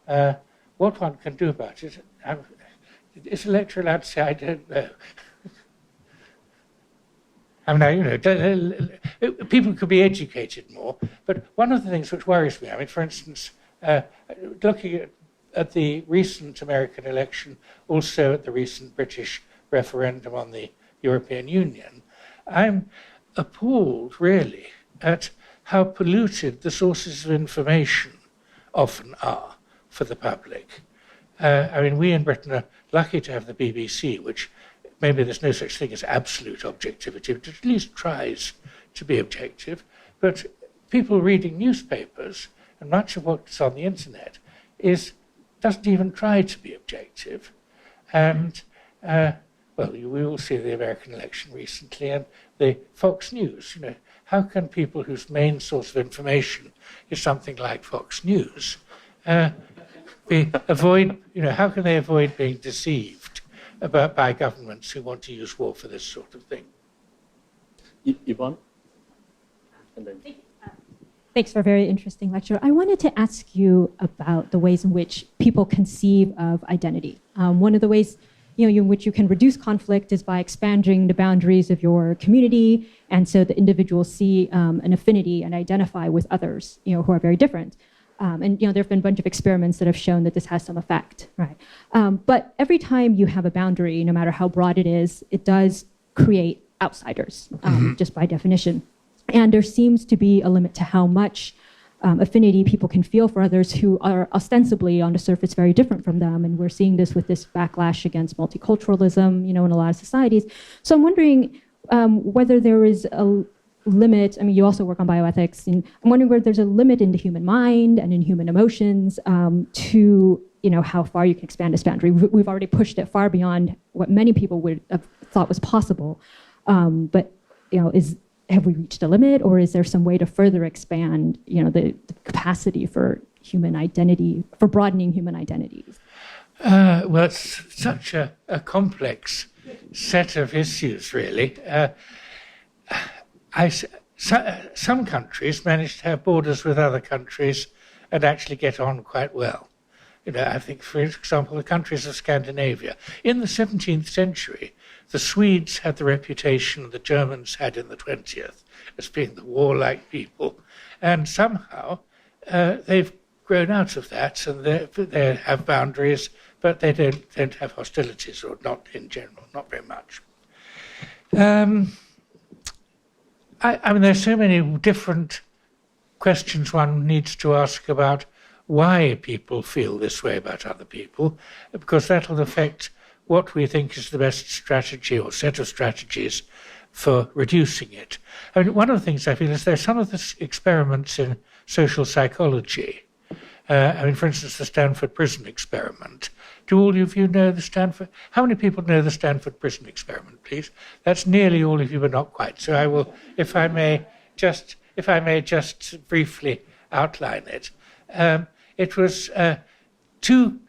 What one can do about it, is a lecturer allowed to say, I don't know. I mean, people could be educated more, but one of the things which worries me, I mean, for instance, looking at the recent American election, also at the recent British referendum on the European Union, I'm appalled, really, at how polluted the sources of information often are for the public. I mean, we in Britain are lucky to have the BBC, which maybe there's no such thing as absolute objectivity, but at least tries to be objective. But people reading newspapers, and much of what's on the internet, doesn't even try to be objective. And, well, we all see the American election recently, and the Fox News, how can people whose main source of information is something like Fox News how can they avoid being deceived by governments who want to use war for this sort of thing? Yvonne? And then. Thanks for a very interesting lecture. I wanted to ask you about the ways in which people conceive of identity. One of the ways in which you can reduce conflict is by expanding the boundaries of your community, and so the individuals see an affinity and identify with others, who are very different. And there have been a bunch of experiments that have shown that this has some effect, right? But every time you have a boundary, no matter how broad it is, it does create outsiders, just by definition. And there seems to be a limit to how much affinity people can feel for others who are ostensibly on the surface very different from them. And we're seeing this with this backlash against multiculturalism, in a lot of societies. So I'm wondering whether there is a limit. I mean, you also work on bioethics, and I'm wondering whether there's a limit in the human mind and in human emotions to how far you can expand this boundary. We've already pushed it far beyond what many people would have thought was possible. But have we reached a limit, or is there some way to further expand the capacity for human identity, for broadening human identities? Well, it's such a complex set of issues, really. Some countries manage to have borders with other countries and actually get on quite well. I think, for example, the countries of Scandinavia. In the 17th century, the Swedes had the reputation the Germans had in the 20th as being the warlike people. And somehow they've grown out of that, and they have boundaries, but they don't have hostilities, or not in general, not very much. I mean, there's so many different questions one needs to ask about why people feel this way about other people, because that will affect what we think is the best strategy or set of strategies for reducing it. I mean, one of the things I feel is there's some of the experiments in social psychology. I mean, for instance, the Stanford prison experiment. Do all of you know the Stanford? How many people know the Stanford prison experiment, please? That's nearly all of you, but not quite. So I will, if I may just briefly outline it. It was two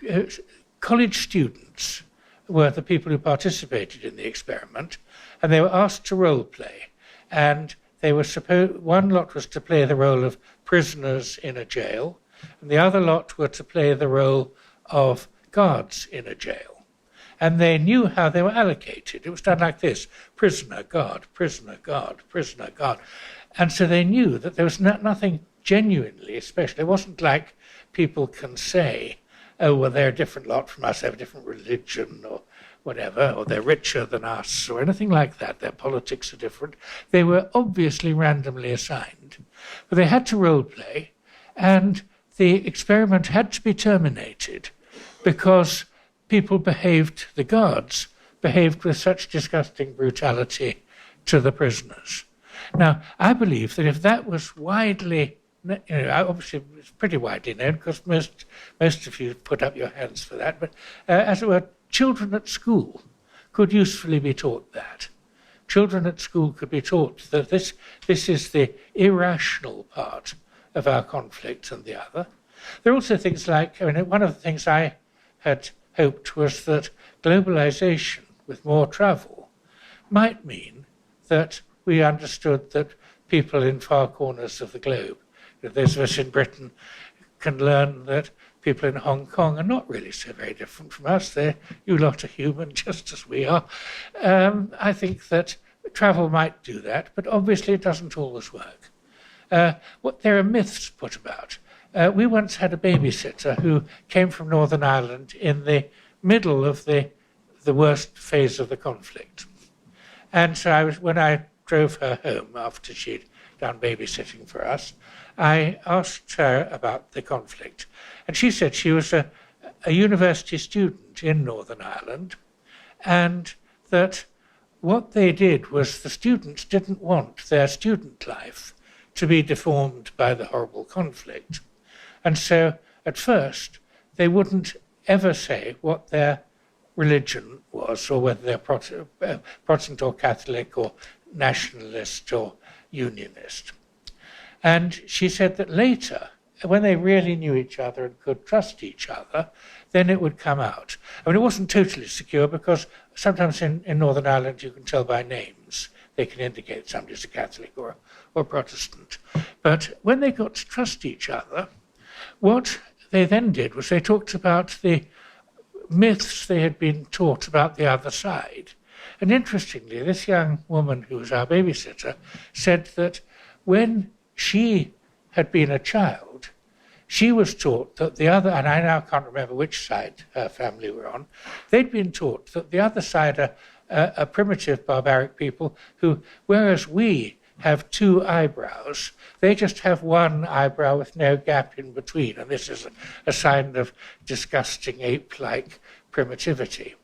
college students were the people who participated in the experiment, and they were asked to role play. And they were one lot was to play the role of prisoners in a jail, and the other lot were to play the role of guards in a jail. And they knew how they were allocated. It was done like this: prisoner, guard, prisoner, guard, prisoner, guard. And so they knew that there was nothing genuinely special. It wasn't like people can say, oh, well, they're a different lot from us, they have a different religion or whatever, or they're richer than us, or anything like that. Their politics are different. They were obviously randomly assigned. But they had to role play, and the experiment had to be terminated because people the guards behaved with such disgusting brutality to the prisoners. Now, I believe that if that was widely, obviously it's pretty widely known because most of you put up your hands for that, but as it were, children at school could usefully be taught that. Children at school could be taught that this is the irrational part of our conflict and the other. There are also things like, one of the things I had hoped was that globalization with more travel might mean that we understood that people in far corners of the globe, those of us in Britain, can learn that people in Hong Kong are not really so very different from us. You lot are human just as we are. I think that travel might do that, but obviously it doesn't always work. There are myths put about. We once had a babysitter who came from Northern Ireland in the middle of the worst phase of the conflict. And so when I drove her home after she'd done babysitting for us, I asked her about the conflict. And she said she was a university student in Northern Ireland, and that what they did was the students didn't want their student life to be deformed by the horrible conflict. And so at first they wouldn't ever say what their religion was, or whether they're Protestant or Catholic or nationalist or unionist. And she said that later, when they really knew each other and could trust each other, then it would come out. It wasn't totally secure because sometimes in Northern Ireland you can tell by names. They can indicate somebody's a Catholic or Protestant. But when they got to trust each other, what they then did was they talked about the myths they had been taught about the other side. And interestingly, this young woman who was our babysitter said that when she had been a child, she was taught that the other, and I now can't remember which side her family were on, they'd been taught that the other side are primitive barbaric people who, whereas we have two eyebrows, they just have one eyebrow with no gap in between, and this is a sign of disgusting ape-like primitivity.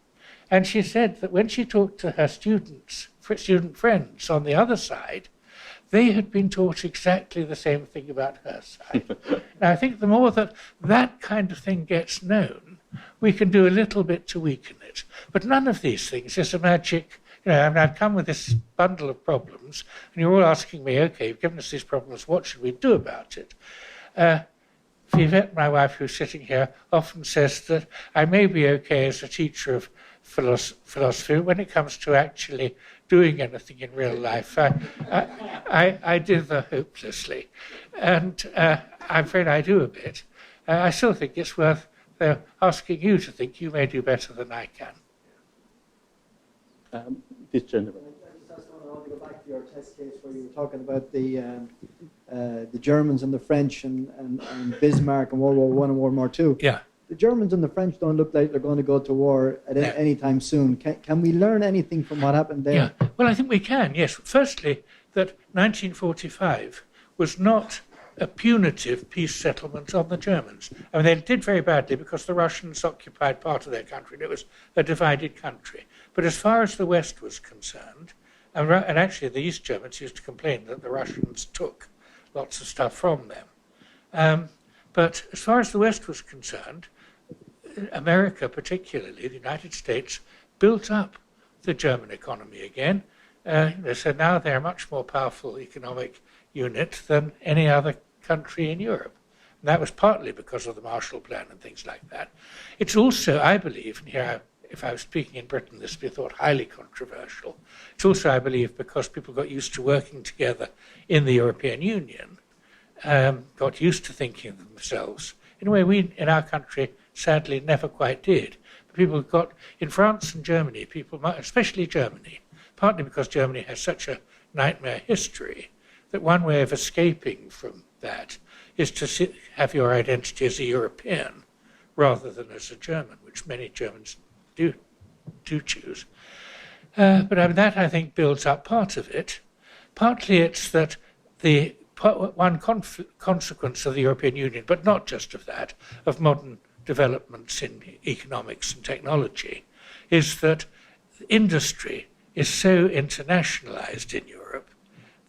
And she said that when she talked to her student friends on the other side, they had been taught exactly the same thing about her side. Now, I think the more that kind of thing gets known, we can do a little bit to weaken it. But none of these things is a magic. I've come with this bundle of problems, and you're all asking me, okay, you've given us these problems, what should we do about it? Vivette, my wife, who's sitting here, often says that I may be okay as a teacher of philosophy when it comes to actually doing anything in real life. I dither hopelessly, and I'm afraid I do a bit. I still think it's worth asking you to think you may do better than I can. This gentleman. I want to go back to your test case where you were talking about the Germans and the French and Bismarck and World War I and World War II. Yeah. The Germans and the French don't look like they're going to go to war at any time soon. Can we learn anything from what happened there? Yeah, well, I think we can, yes. Firstly, that 1945 was not a punitive peace settlement on the Germans. They did very badly because the Russians occupied part of their country, and it was a divided country. But as far as the West was concerned, and actually the East Germans used to complain that the Russians took lots of stuff from them. But as far as the West was concerned, America particularly, the United States, built up the German economy again. So now they're a much more powerful economic unit than any other country in Europe. And that was partly because of the Marshall Plan and things like that. It's also, I believe, and here if I was speaking in Britain, this would be thought highly controversial. It's also, I believe, because people got used to working together in the European Union, got used to thinking of themselves in a way we, in our country, sadly never quite did. People got, in France and Germany, people, especially Germany, partly because Germany has such a nightmare history, that one way of escaping from that is to have your identity as a European rather than as a German, which many Germans do choose. But I mean, that, I think, builds up part of it. Partly it's that the one consequence of the European Union, but not just of that, of modern developments in economics and technology, is that industry is so internationalized in Europe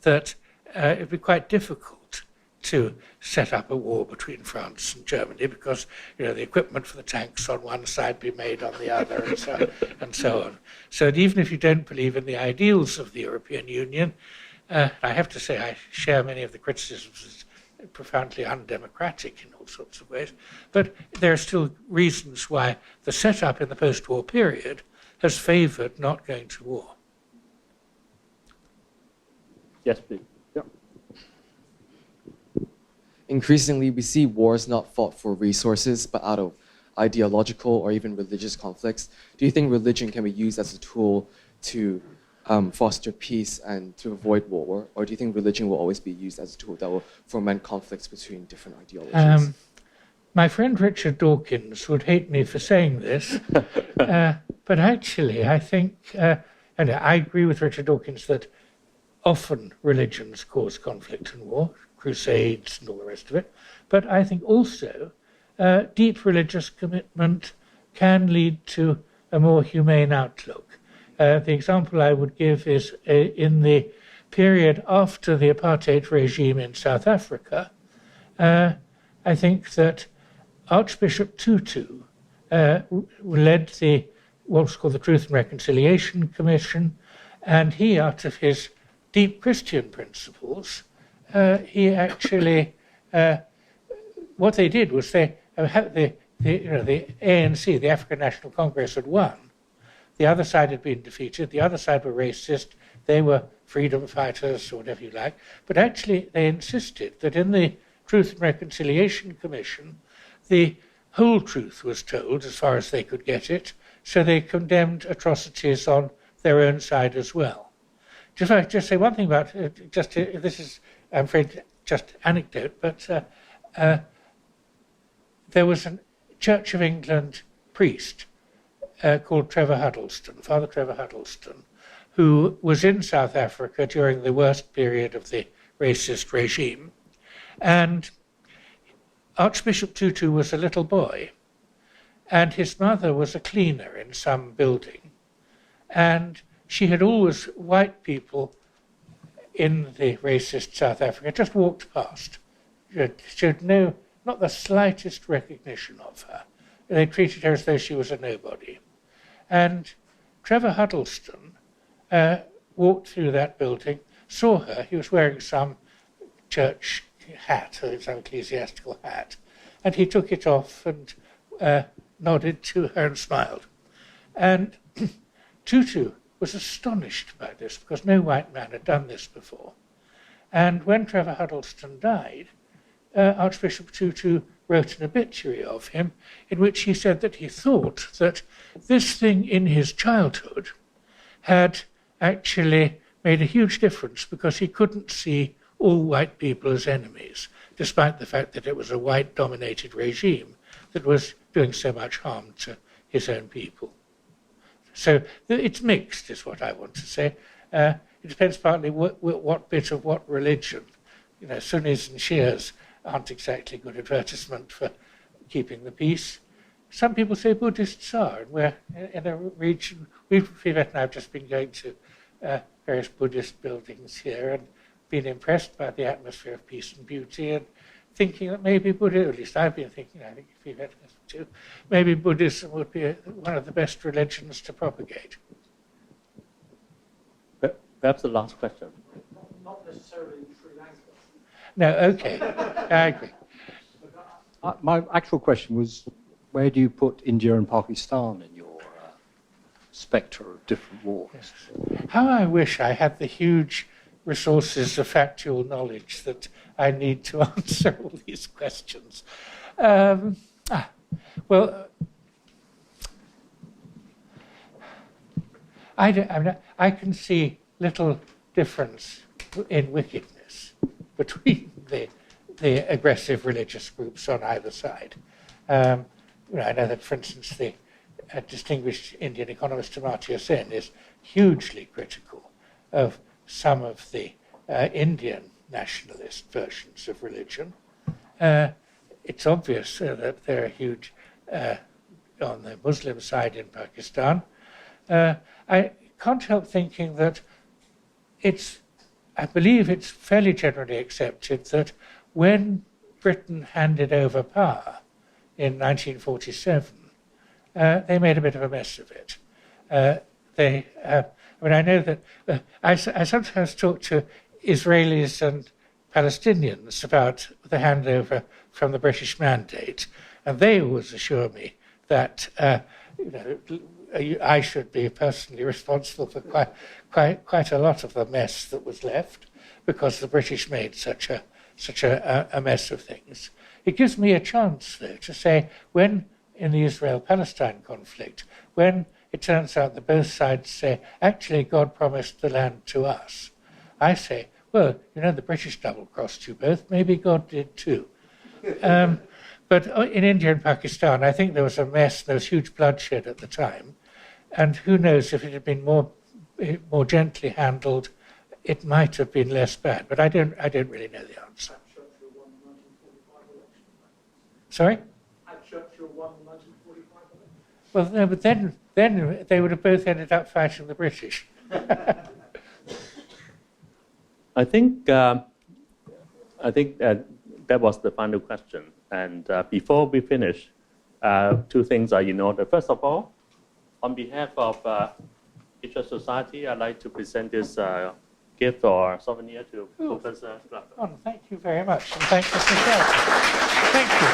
that it would be quite difficult to set up a war between France and Germany because, you know, the equipment for the tanks on one side be made on the other and so on. So that even if you don't believe in the ideals of the European Union, I have to say I share many of the criticisms as profoundly undemocratic in all sorts of ways, but there are still reasons why the setup in the post-war period has favoured not going to war. Yes, please. Increasingly, we see wars not fought for resources, but out of ideological or even religious conflicts. Do you think religion can be used as a tool to foster peace and to avoid war? Or do you think religion will always be used as a tool that will foment conflicts between different ideologies? My friend Richard Dawkins would hate me for saying this, but actually I think, and I agree with Richard Dawkins that often religions cause conflict and war, crusades and all the rest of it, but I think also deep religious commitment can lead to a more humane outlook. The example I would give is in the period after the apartheid regime in South Africa, I think that Archbishop Tutu led the what's called the Truth and Reconciliation Commission, and he, out of his deep Christian principles, he actually, what they did was they had the ANC, the African National Congress, had won. The other side had been defeated. The other side were racist. They were freedom fighters, or whatever you like. But actually, they insisted that in the Truth and Reconciliation Commission, the whole truth was told as far as they could get it. So they condemned atrocities on their own side as well. If I just say one thing about this is, I'm afraid, just anecdote, but there was a Church of England priest called Trevor Huddleston, Father Trevor Huddleston, who was in South Africa during the worst period of the racist regime. And Archbishop Tutu was a little boy, and his mother was a cleaner in some building. And she had always, white people in the racist South Africa just walked past. She had not the slightest recognition of her. They treated her as though she was a nobody. And Trevor Huddleston walked through that building, saw her. He was wearing some church hat, or some ecclesiastical hat, and he took it off and nodded to her and smiled. And Tutu was astonished by this because no white man had done this before. And when Trevor Huddleston died, Archbishop Tutu wrote an obituary of him in which he said that he thought that this thing in his childhood had actually made a huge difference because he couldn't see all white people as enemies, despite the fact that it was a white-dominated regime that was doing so much harm to his own people. So it's mixed, is what I want to say. It depends partly what bit of what religion. You know, Sunnis and Shias aren't exactly good advertisement for keeping the peace. Some people say Buddhists are, and we're in a region, Yvette and I have just been going to various Buddhist buildings here and been impressed by the atmosphere of peace and beauty and thinking that maybe Buddhism, at least I've been thinking, I think Yvette has too, maybe Buddhism would be one of the best religions to propagate. Perhaps the last question. Not necessarily in Sri Lanka. No, okay, I agree. My actual question was, where do you put India and Pakistan in your spectre of different wars? Yes. How I wish I had the huge resources of factual knowledge that I need to answer all these questions. Well, I can see little difference in wickedness between the aggressive religious groups on either side. I know that, for instance, the distinguished Indian economist Amartya Sen is hugely critical of some of the Indian nationalist versions of religion. It's obvious that there are huge on the Muslim side in Pakistan. I can't help thinking that I believe it's fairly generally accepted that when Britain handed over power in 1947, they made a bit of a mess of it. I know that I sometimes talk to Israelis and Palestinians about the handover from the British Mandate, and they always assure me that I should be personally responsible for quite a lot of the mess that was left, because the British made such a mess of things. It gives me a chance, though, to say, when in the Israel-Palestine conflict, when it turns out that both sides say, actually, God promised the land to us, I say, well, the British double-crossed you both, maybe God did too. But in India and Pakistan, I think there was a mess, there was huge bloodshed at the time, and who knows, if it had been more gently handled, it might have been less bad. But I don't really know the answer. Sorry? Churchill won the 1945 election. Well, no, but then they would have both ended up fighting the British. I think that was the final question. And before we finish, two things are in order. First of all, on behalf of Future Society, I'd like to present this gift or souvenir to Professor Glover. Oh, thank you very much, and thank you for sharing. Thank you.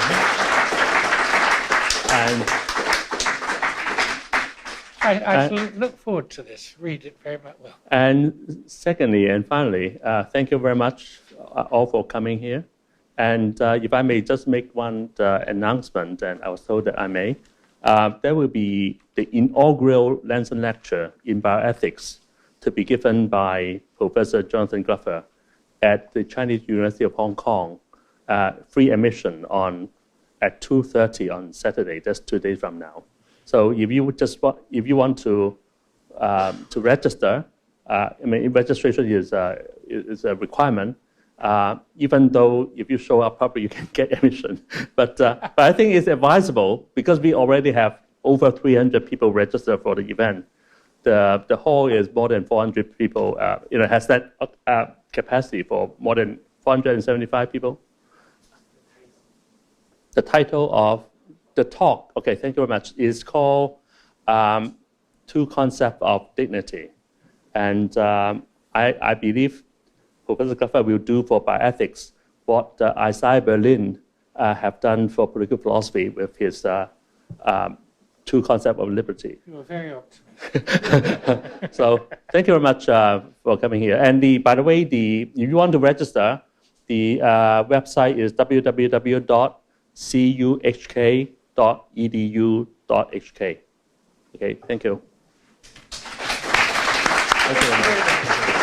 And I shall look forward to this. Read it very much well. And secondly and finally, thank you very much all for coming here. And if I may just make one announcement, and I was told that I may, there will be the inaugural Lansing lecture in bioethics to be given by Professor Jonathan Glover at the Chinese University of Hong Kong, free admission at 2:30 on Saturday. That's 2 days from now. So if you want to register, registration is a requirement. Even though if you show up, probably you can get admission. But I think it's advisable, because we already have over 300 people registered for the event. The hall is more than 400 people. Has that capacity for more than 475 people. The title of the talk, okay, thank you very much, is called Two Concepts of Dignity. And I believe Professor Glover will do for bioethics what Isaiah Berlin have done for political philosophy with his Two Concepts of Liberty. You are very optimistic. So thank you very much for coming here. And by the way, if you want to register, the website is www.cuhk.edu.hk. Okay, thank you. Thank you very much.